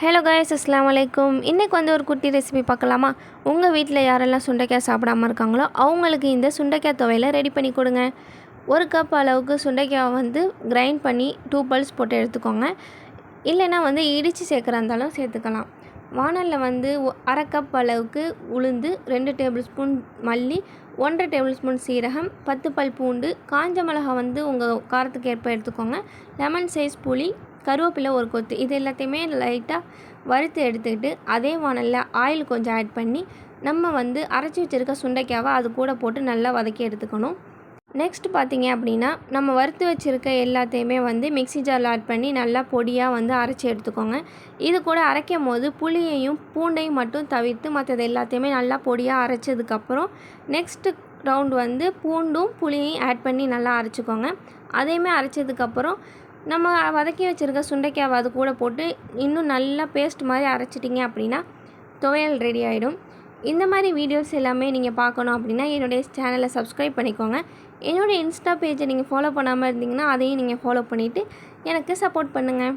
Hello guys, அஸ்ஸலாமு அலைக்கும். இன்றைக்கி ஒரு குட்டி ரெசிபி பார்க்கலாமா? உங்கள் வீட்டில் யாரெல்லாம் சுண்டைக்காய் சாப்பிடாமல் இருக்காங்களோ அவங்களுக்கு இந்த சுண்டைக்காய் துவையலை ரெடி பண்ணி கொடுங்க. 1 கப் அளவுக்கு சுண்டைக்காய் கிரைண்ட் பண்ணி 2 பல்ஸ் போட்டு எடுத்துக்கோங்க. இல்லைனா இடித்து சேர்க்குறா இருந்தாலும் சேர்த்துக்கலாம். வானலில் 1/2 கப் அளவுக்கு உளுந்து, 2 டேபிள் ஸ்பூன் மல்லி, 1 டேபிள் ஸ்பூன் சீரகம், 10 பல் பூண்டு, காஞ்ச மிளகா உங்கள் காரத்துக்கு ஏற்ப எடுத்துக்கோங்க. லெமன் சைஸ் புளி, கருவேப்பிலை 1 கொத்து, இது எல்லாத்தையுமே லைட்டாக வறுத்து எடுத்துக்கிட்டு அதே வானலில் ஆயில் கொஞ்சம் ஆட் பண்ணி நம்ம அரைச்சி வச்சுருக்க சுண்டைக்காவை அது கூட போட்டு நல்லா வதக்கி எடுத்துக்கணும். நெக்ஸ்ட் பார்த்திங்க அப்படின்னா நம்ம வறுத்து வச்சுருக்க எல்லாத்தையுமே மிக்ஸி ஜாரில் ஆட் பண்ணி நல்லா பொடியாக அரைச்சி எடுத்துக்கோங்க. இது கூட அரைக்கும் போது புளியையும் பூண்டையும் மட்டும் தவிர்த்து மற்றது எல்லாத்தையுமே நல்லா பொடியாக அரைச்சதுக்கப்புறம் நெக்ஸ்ட்டு ரவுண்ட் பூண்டும் புளியையும் ஆட் பண்ணி நல்லா அரைச்சிக்கோங்க. அதையுமே அரைச்சதுக்கப்புறம் நம்ம வதக்கி வச்சுருக்க சுண்டைக்காவை அது கூட போட்டு இன்னும் நல்லா பேஸ்ட் மாதிரி அரைச்சிட்டிங்க அப்படின்னா துவையல் ரெடி ஆகிடும். இந்த மாதிரி வீடியோஸ் எல்லாமே நீங்கள் பார்க்கணும் அப்படின்னா என்னுடைய சேனலை சப்ஸ்கிரைப் பண்ணிக்கோங்க. என்னுடைய இன்ஸ்டா பேஜை நீங்கள் ஃபாலோ பண்ணாமல் இருந்தீங்கன்னா அதையும் நீங்கள் ஃபாலோ பண்ணிவிட்டு எனக்கு சப்போர்ட் பண்ணுங்கள்.